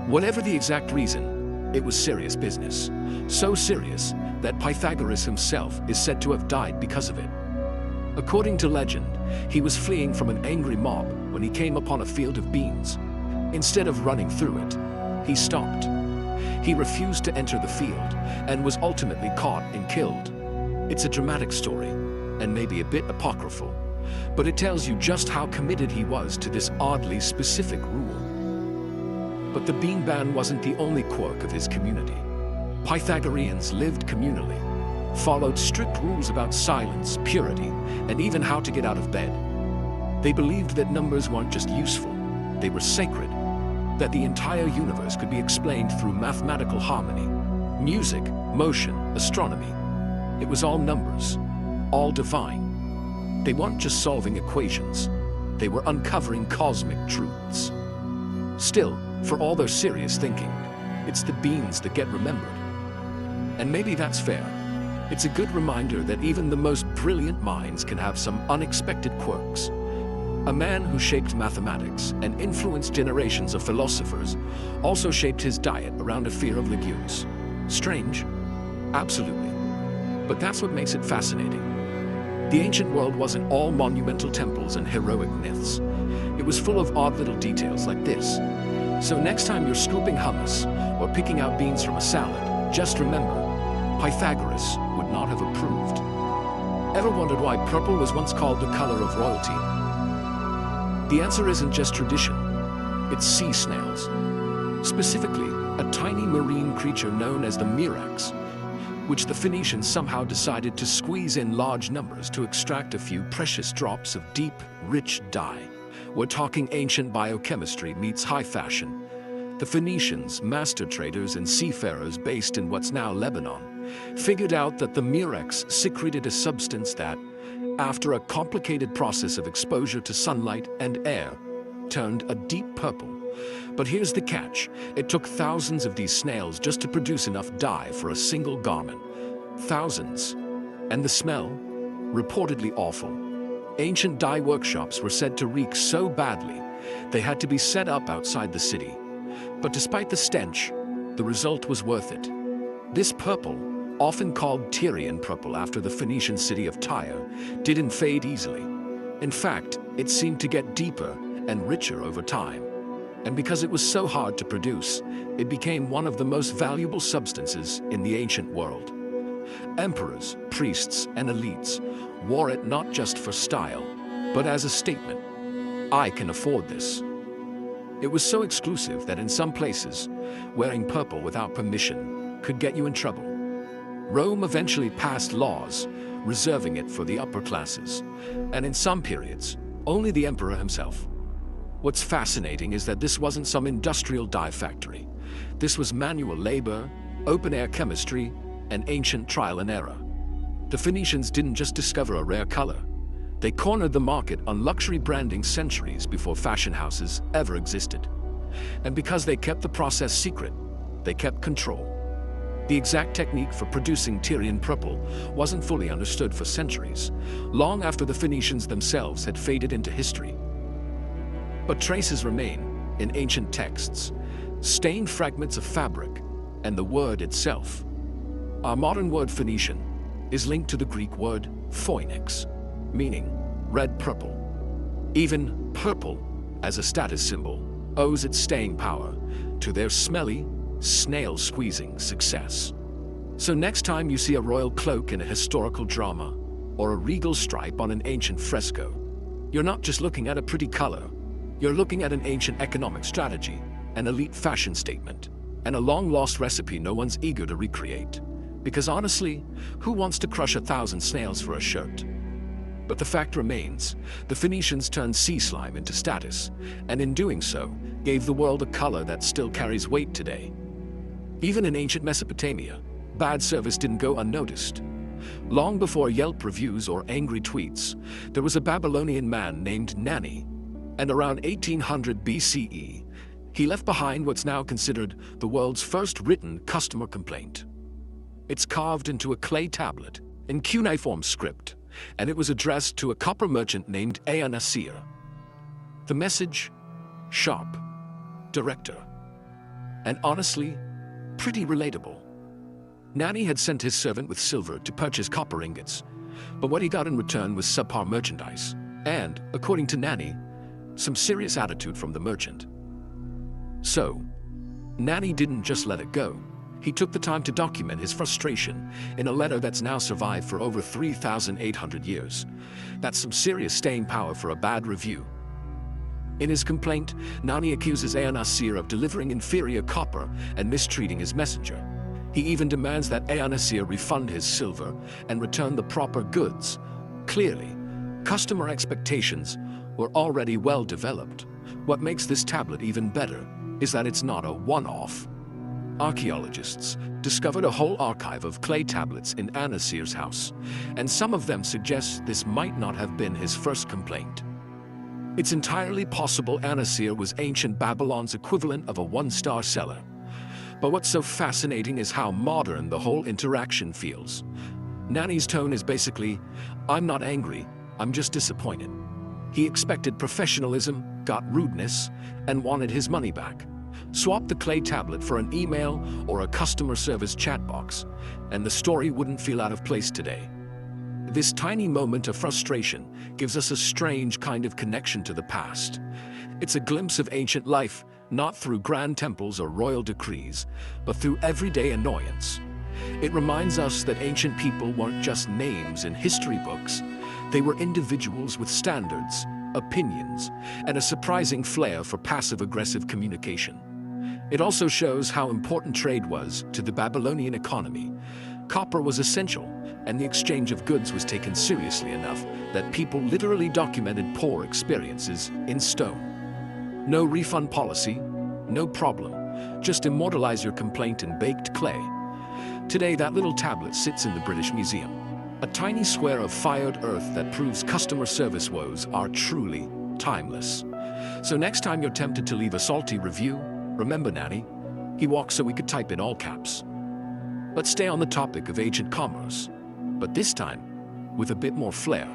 Whatever the exact reason, It was serious business. So serious that Pythagoras himself is said to have died because of it. According to legend, he was fleeing from an angry mob when he came upon a field of beans. Instead of running through it, he stopped. He refused to enter the field and was ultimately caught and killed. It's a dramatic story, and maybe a bit apocryphal, but it tells you just how committed he was to this oddly specific rule. But the bean ban wasn't the only quirk of his community. Pythagoreans lived communally, followed strict rules about silence, purity, and even how to get out of bed. They believed that numbers weren't just useful, they were sacred, that the entire universe could be explained through mathematical harmony, music, motion, astronomy. It was all numbers, all divine. They weren't just solving equations, they were uncovering cosmic truths. Still, for all their serious thinking, it's the beans that get remembered. And maybe that's fair. It's a good reminder that even the most brilliant minds can have some unexpected quirks. A man who shaped mathematics and influenced generations of philosophers also shaped his diet around a fear of legumes. Strange? Absolutely. But that's what makes it fascinating. The ancient world wasn't all monumental temples and heroic myths. It was full of odd little details like this. So next time you're scooping hummus or picking out beans from a salad, just remember, Pythagoras would not have approved. Ever wondered why purple was once called the color of royalty? The answer isn't just tradition, it's sea snails. Specifically, a tiny marine creature known as the Murex, which the Phoenicians somehow decided to squeeze in large numbers to extract a few precious drops of deep, rich dye. We're talking ancient biochemistry meets high fashion. The Phoenicians, master traders and seafarers based in what's now Lebanon, figured out that the Murex secreted a substance that, after a complicated process of exposure to sunlight and air, turned a deep purple. But here's the catch. It took thousands of these snails just to produce enough dye for a single garment. Thousands. And the smell? Reportedly awful. Ancient dye workshops were said to reek so badly, they had to be set up outside the city. But despite the stench, the result was worth it. This purple, often called Tyrian purple after the Phoenician city of Tyre, didn't fade easily. In fact, it seemed to get deeper and richer over time. And because it was so hard to produce, it became one of the most valuable substances in the ancient world. Emperors, priests, and elites wore it not just for style, but as a statement. I can afford this. It was so exclusive that in some places, wearing purple without permission could get you in trouble. Rome eventually passed laws reserving it for the upper classes, and in some periods, only the emperor himself. What's fascinating is that this wasn't some industrial dye factory. This was manual labor, open-air chemistry, and ancient trial and error. The Phoenicians didn't just discover a rare color. They cornered the market on luxury branding centuries before fashion houses ever existed. And because they kept the process secret, they kept control. The exact technique for producing Tyrian purple wasn't fully understood for centuries, long after the Phoenicians themselves had faded into history. But traces remain in ancient texts, stained fragments of fabric, and the word itself. Our modern word Phoenician is linked to the Greek word phoenix, meaning red-purple. Even purple, as a status symbol, owes its staying power to their smelly, snail-squeezing success. So next time you see a royal cloak in a historical drama, or a regal stripe on an ancient fresco, you're not just looking at a pretty color, you're looking at an ancient economic strategy, an elite fashion statement, and a long-lost recipe no one's eager to recreate. Because honestly, who wants to crush 1,000 snails for a shirt? But the fact remains, the Phoenicians turned sea slime into status, and in doing so, gave the world a color that still carries weight today. Even in ancient Mesopotamia, bad service didn't go unnoticed. Long before Yelp reviews or angry tweets, there was a Babylonian man named Nani, and around 1800 BCE, he left behind what's now considered the world's first written customer complaint. It's carved into a clay tablet in cuneiform script, and it was addressed to a copper merchant named Nasir. The message: sharp, director. And honestly, Pretty relatable. Nani had sent his servant with silver to purchase copper ingots, but what he got in return was subpar merchandise, and, according to Nani, some serious attitude from the merchant. So, Nani didn't just let it go. He took the time to document his frustration in a letter that's now survived for over 3,800 years. That's some serious staying power for a bad review. In his complaint, Nani accuses Eanasir of delivering inferior copper and mistreating his messenger. He even demands that Eanasir refund his silver and return the proper goods. Clearly, customer expectations were already well developed. What makes this tablet even better is that it's not a one-off. Archaeologists discovered a whole archive of clay tablets in Anasir's house, and some of them suggest this might not have been his first complaint. It's entirely possible Anasir was ancient Babylon's equivalent of a one-star seller. But what's so fascinating is how modern the whole interaction feels. Nani's tone is basically, "I'm not angry, I'm just disappointed." He expected professionalism, got rudeness, and wanted his money back. Swap the clay tablet for an email or a customer service chat box, and the story wouldn't feel out of place today. This tiny moment of frustration gives us a strange kind of connection to the past. It's a glimpse of ancient life, not through grand temples or royal decrees, but through everyday annoyance. It reminds us that ancient people weren't just names in history books. They were individuals with standards, opinions, and a surprising flair for passive-aggressive communication. It also shows how important trade was to the Babylonian economy. Copper was essential, and the exchange of goods was taken seriously enough that people literally documented poor experiences in stone. No refund policy, no problem. Just immortalize your complaint in baked clay. Today, that little tablet sits in the British Museum. A tiny square of fired earth that proves customer service woes are truly timeless. So next time you're tempted to leave a salty review, remember Nani. He walked so we could type in all caps. Let's stay on the topic of ancient commerce, but this time with a bit more flair.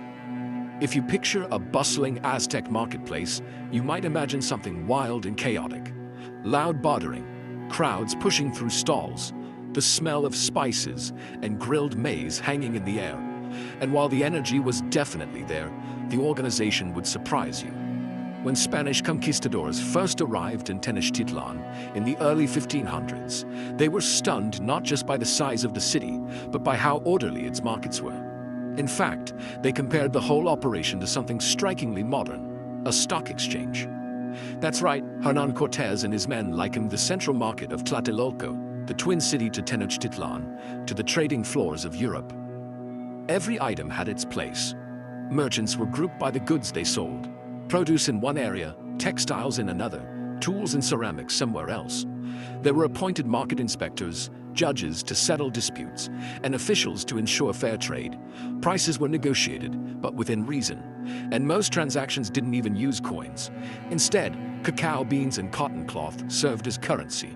If you picture a bustling Aztec marketplace, you might imagine something wild and chaotic. Loud bartering, crowds pushing through stalls, the smell of spices and grilled maize hanging in the air. And while the energy was definitely there, the organization would surprise you. When Spanish conquistadors first arrived in Tenochtitlan in the early 1500s, they were stunned not just by the size of the city, but by how orderly its markets were. In fact, they compared the whole operation to something strikingly modern, a stock exchange. That's right, Hernan Cortés and his men likened the central market of Tlatelolco, the twin city to Tenochtitlan, to the trading floors of Europe. Every item had its place. Merchants were grouped by the goods they sold. Produce in one area, textiles in another, tools and ceramics somewhere else. There were appointed market inspectors, judges to settle disputes, and officials to ensure fair trade. Prices were negotiated, but within reason, and most transactions didn't even use coins. Instead, cacao beans and cotton cloth served as currency.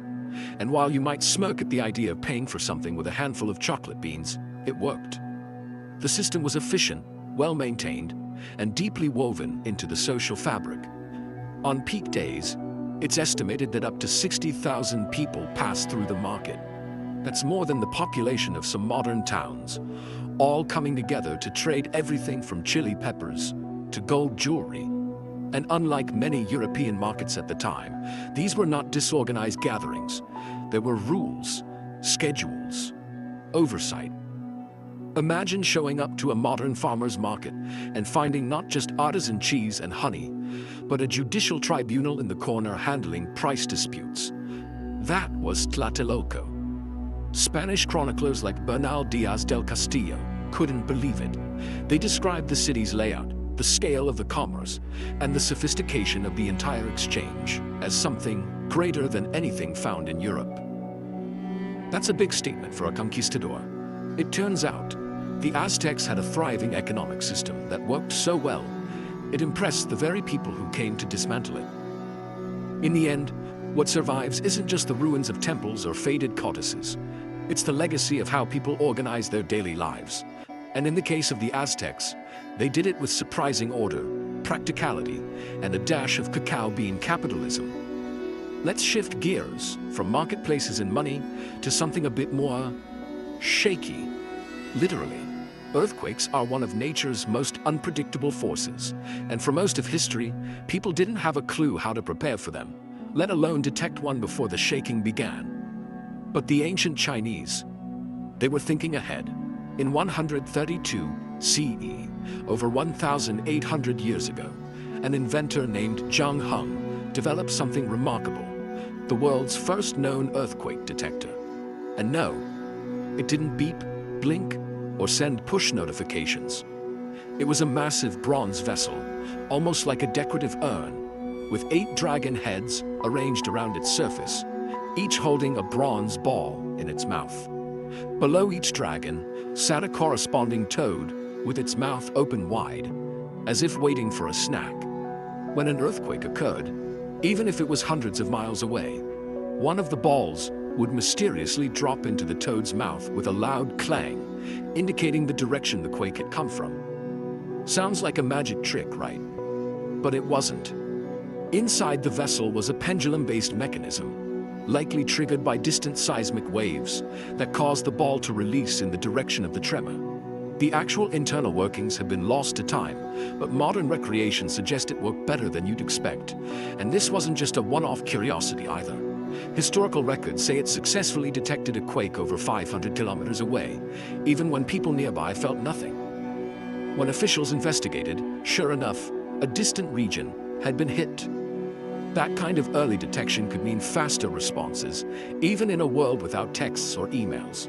And while you might smirk at the idea of paying for something with a handful of chocolate beans, it worked. The system was efficient, well-maintained, and deeply woven into the social fabric. On peak days, it's estimated that up to 60,000 people pass through the market. That's more than the population of some modern towns, all coming together to trade everything from chili peppers to gold jewelry. And unlike many European markets at the time, these were not disorganized gatherings. There were rules, schedules, oversight. Imagine showing up to a modern farmer's market and finding not just artisan cheese and honey, but a judicial tribunal in the corner handling price disputes. That was Tlatelolco. Spanish chroniclers like Bernal Diaz del Castillo couldn't believe it. They described the city's layout, the scale of the commerce, and the sophistication of the entire exchange as something greater than anything found in Europe. That's a big statement for a conquistador. It turns out, the Aztecs had a thriving economic system that worked so well, it impressed the very people who came to dismantle it. In the end, what survives isn't just the ruins of temples or faded codices. It's the legacy of how people organized their daily lives. And in the case of the Aztecs, they did it with surprising order, practicality, and a dash of cacao bean capitalism. Let's shift gears from marketplaces and money to something a bit more shaky. Literally, earthquakes are one of nature's most unpredictable forces, and for most of history, people didn't have a clue how to prepare for them, let alone detect one before the shaking began. But the ancient Chinese, they were thinking ahead. In 132 CE, over 1,800 years ago, an inventor named Zhang Heng developed something remarkable, the world's first known earthquake detector. And no, it didn't beep, blink, or send push notifications. It was a massive bronze vessel, almost like a decorative urn, with 8 dragon heads arranged around its surface, each holding a bronze ball in its mouth. Below each dragon sat a corresponding toad with its mouth open wide, as if waiting for a snack. When an earthquake occurred, even if it was hundreds of miles away, one of the balls would mysteriously drop into the toad's mouth with a loud clang, indicating the direction the quake had come from. Sounds like a magic trick, right? But it wasn't. Inside the vessel was a pendulum-based mechanism, likely triggered by distant seismic waves that caused the ball to release in the direction of the tremor. The actual internal workings have been lost to time, but modern recreation suggests it worked better than you'd expect. And this wasn't just a one-off curiosity either. Historical records say it successfully detected a quake over 500 kilometers away, even when people nearby felt nothing. When officials investigated, sure enough, a distant region had been hit. That kind of early detection could mean faster responses, even in a world without texts or emails.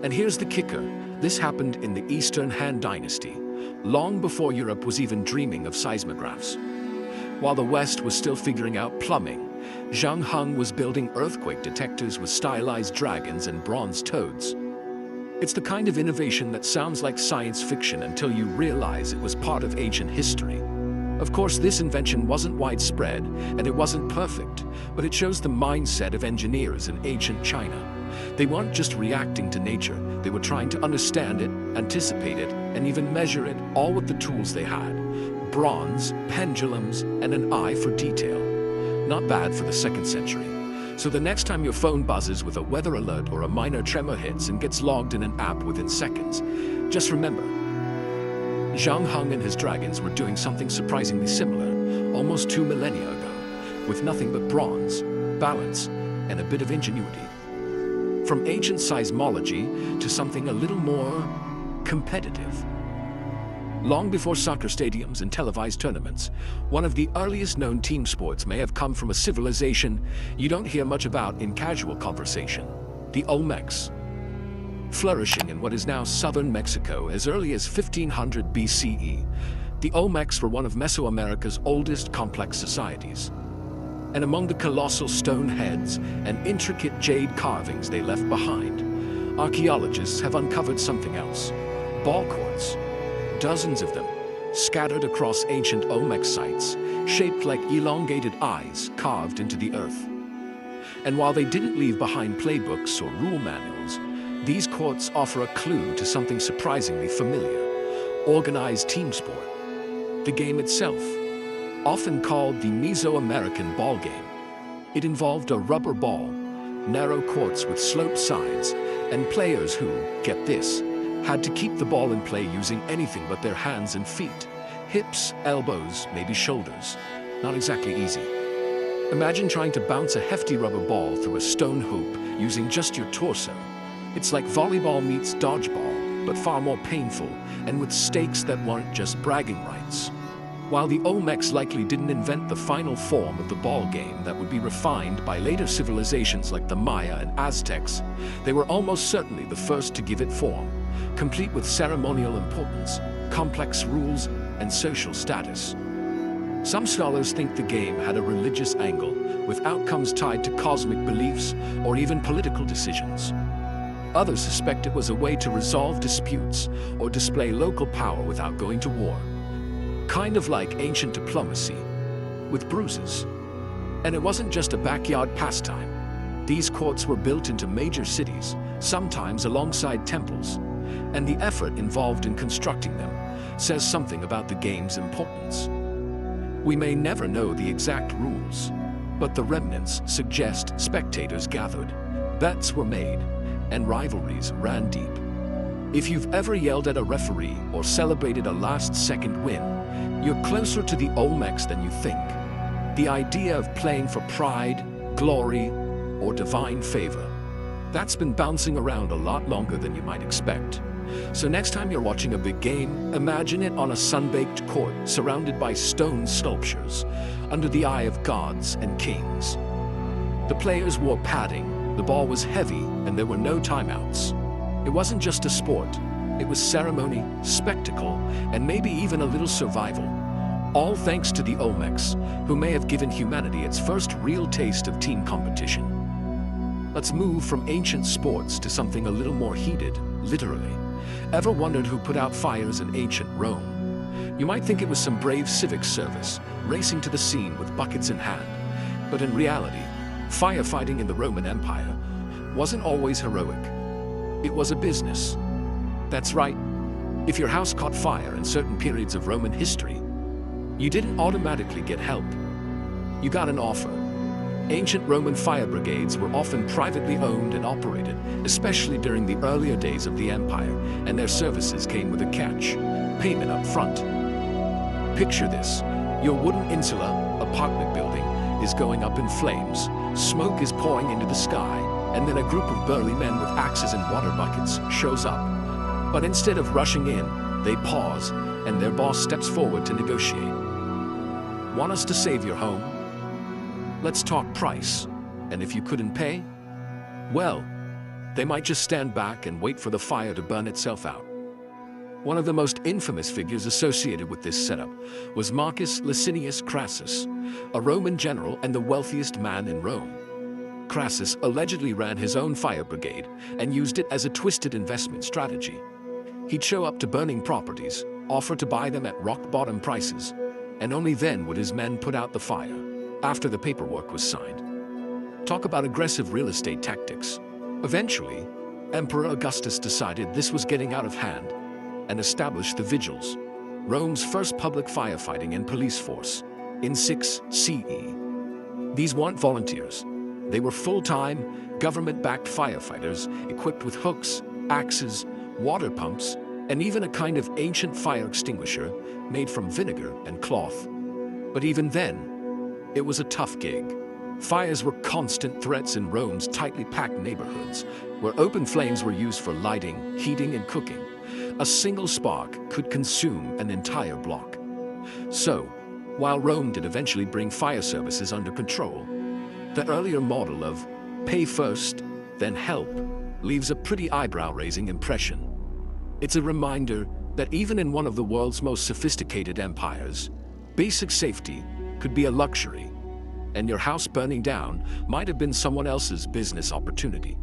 And here's the kicker. This happened in the Eastern Han Dynasty, long before Europe was even dreaming of seismographs. While the West was still figuring out plumbing, Zhang Heng was building earthquake detectors with stylized dragons and bronze toads. It's the kind of innovation that sounds like science fiction until you realize it was part of ancient history. Of course, this invention wasn't widespread, and it wasn't perfect, but it shows the mindset of engineers in ancient China. They weren't just reacting to nature, they were trying to understand it, anticipate it, and even measure it, all with the tools they had. Bronze, pendulums, and an eye for detail. Not bad for the 2nd century. So the next time your phone buzzes with a weather alert or a minor tremor hits and gets logged in an app within seconds, just remember, Zhang Heng and his dragons were doing something surprisingly similar, almost 2 millennia ago, with nothing but bronze, balance, and a bit of ingenuity. From ancient seismology to something a little more competitive. Long before soccer stadiums and televised tournaments, one of the earliest known team sports may have come from a civilization you don't hear much about in casual conversation, the Olmecs. Flourishing in what is now southern Mexico as early as 1500 BCE, the Olmecs were one of Mesoamerica's oldest complex societies. And among the colossal stone heads and intricate jade carvings they left behind, archaeologists have uncovered something else: ball courts. Dozens of them, scattered across ancient Olmec sites, shaped like elongated eyes carved into the earth. And while they didn't leave behind playbooks or rule manuals, these courts offer a clue to something surprisingly familiar: organized team sport. The game itself, often called the Mesoamerican ball game. It involved a rubber ball, narrow courts with sloped sides, and players who, get this, had to keep the ball in play using anything but their hands and feet. Hips, elbows, maybe shoulders. Not exactly easy. Imagine trying to bounce a hefty rubber ball through a stone hoop using just your torso. It's like volleyball meets dodgeball, but far more painful, and with stakes that weren't just bragging rights. While the Olmecs likely didn't invent the final form of the ball game that would be refined by later civilizations like the Maya and Aztecs, they were almost certainly the first to give it form, complete with ceremonial importance, complex rules, and social status. Some scholars think the game had a religious angle, with outcomes tied to cosmic beliefs or even political decisions. Others suspect it was a way to resolve disputes or display local power without going to war. Kind of like ancient diplomacy, with bruises. And it wasn't just a backyard pastime. These courts were built into major cities, sometimes alongside temples, and the effort involved in constructing them says something about the game's importance. We may never know the exact rules, But the remnants suggest spectators gathered, bets were made, and rivalries ran deep. If you've ever yelled at a referee or celebrated a last-second win, you're closer to the Olmecs than you think. The idea of playing for pride, glory, or divine favor, that's been bouncing around a lot longer than you might expect. So next time you're watching a big game, imagine it on a sun-baked court surrounded by stone sculptures, under the eye of gods and kings. The players wore padding, the ball was heavy, and there were no timeouts. It wasn't just a sport, it was ceremony, spectacle, and maybe even a little survival. All thanks to the Olmecs, who may have given humanity its first real taste of team competition. Let's move from ancient sports to something a little more heated, literally. Ever wondered who put out fires in ancient Rome? You might think it was some brave civic service, racing to the scene with buckets in hand. But in reality, firefighting in the Roman Empire wasn't always heroic. It was a business. That's right. If your house caught fire in certain periods of Roman history, you didn't automatically get help. You got an offer. Ancient Roman fire brigades were often privately owned and operated, especially during the earlier days of the empire, and their services came with a catch: payment up front. Picture this. Your wooden insula apartment building is going up in flames, smoke is pouring into the sky, and then a group of burly men with axes and water buckets shows up. But instead of rushing in, they pause, and their boss steps forward to negotiate. Want us to save your home? Let's talk price. And if you couldn't pay, well, they might just stand back and wait for the fire to burn itself out. One of the most infamous figures associated with this setup was Marcus Licinius Crassus, a Roman general and the wealthiest man in Rome. Crassus allegedly ran his own fire brigade and used it as a twisted investment strategy. He'd show up to burning properties, offer to buy them at rock-bottom prices, and only then would his men put out the fire, after the paperwork was signed. Talk about aggressive real estate tactics. Eventually, Emperor Augustus decided this was getting out of hand and established the Vigils, Rome's first public firefighting and police force, in 6 CE. These weren't volunteers. They were full-time, government-backed firefighters equipped with hooks, axes, water pumps, and even a kind of ancient fire extinguisher made from vinegar and cloth. But even then, it was a tough gig. Fires were constant threats in Rome's tightly packed neighborhoods, where open flames were used for lighting, heating, and cooking. A single spark could consume an entire block. So, while Rome did eventually bring fire services under control, the earlier model of pay first, then help leaves a pretty eyebrow-raising impression. It's a reminder that even in one of the world's most sophisticated empires, basic safety could be a luxury, and your house burning down might have been someone else's business opportunity.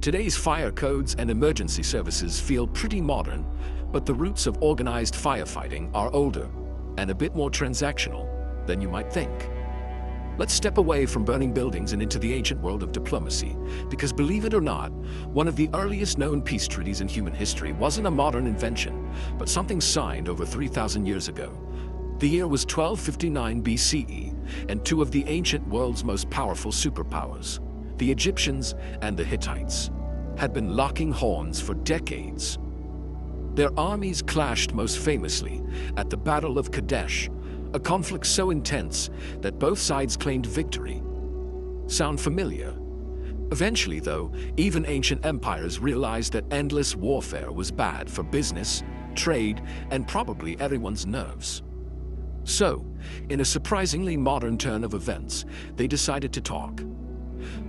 Today's fire codes and emergency services feel pretty modern, but the roots of organized firefighting are older and a bit more transactional than you might think. Let's step away from burning buildings and into the ancient world of diplomacy, because believe it or not, one of the earliest known peace treaties in human history wasn't a modern invention, but something signed over 3,000 years ago. The year was 1259 BCE, and two of the ancient world's most powerful superpowers, the Egyptians and the Hittites, had been locking horns for decades. Their armies clashed most famously at the Battle of Kadesh, a conflict so intense that both sides claimed victory. Sound familiar? Eventually, though, even ancient empires realized that endless warfare was bad for business, trade, and probably everyone's nerves. So, in a surprisingly modern turn of events, they decided to talk.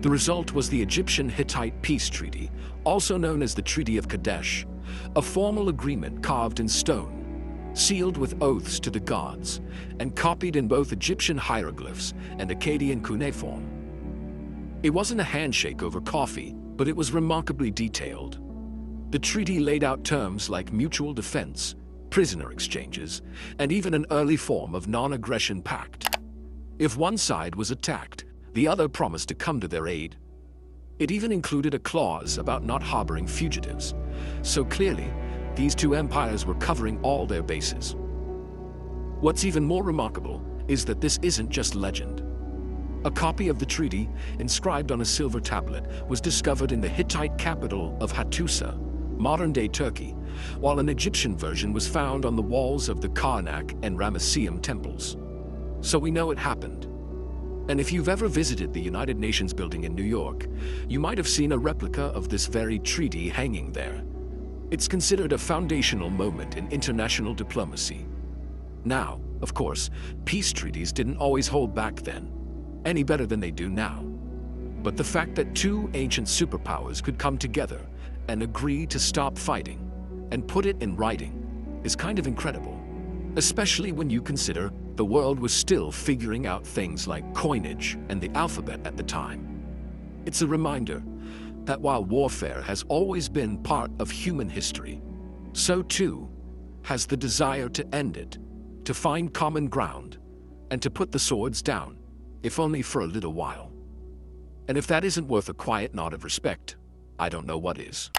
The result was the Egyptian-Hittite Peace Treaty, also known as the Treaty of Kadesh, a formal agreement carved in stone, sealed with oaths to the gods, and copied in both Egyptian hieroglyphs and Akkadian cuneiform. It wasn't a handshake over coffee, but it was remarkably detailed. The treaty laid out terms like mutual defense, prisoner exchanges, and even an early form of non-aggression pact. If one side was attacked, the other promised to come to their aid. It even included a clause about not harboring fugitives, so clearly, these two empires were covering all their bases. What's even more remarkable is that this isn't just legend. A copy of the treaty, inscribed on a silver tablet, was discovered in the Hittite capital of Hattusa, modern-day Turkey, while an Egyptian version was found on the walls of the Karnak and Ramesseum temples. So we know it happened. And if you've ever visited the United Nations building in New York, you might have seen a replica of this very treaty hanging there. It's considered a foundational moment in international diplomacy. Now, of course, peace treaties didn't always hold back then, any better than they do now. But the fact that two ancient superpowers could come together and agree to stop fighting and put it in writing is kind of incredible, especially when you consider the world was still figuring out things like coinage and the alphabet at the time. It's a reminder that while warfare has always been part of human history, so too has the desire to end it, to find common ground, and to put the swords down, if only for a little while. And if that isn't worth a quiet nod of respect, I don't know what is.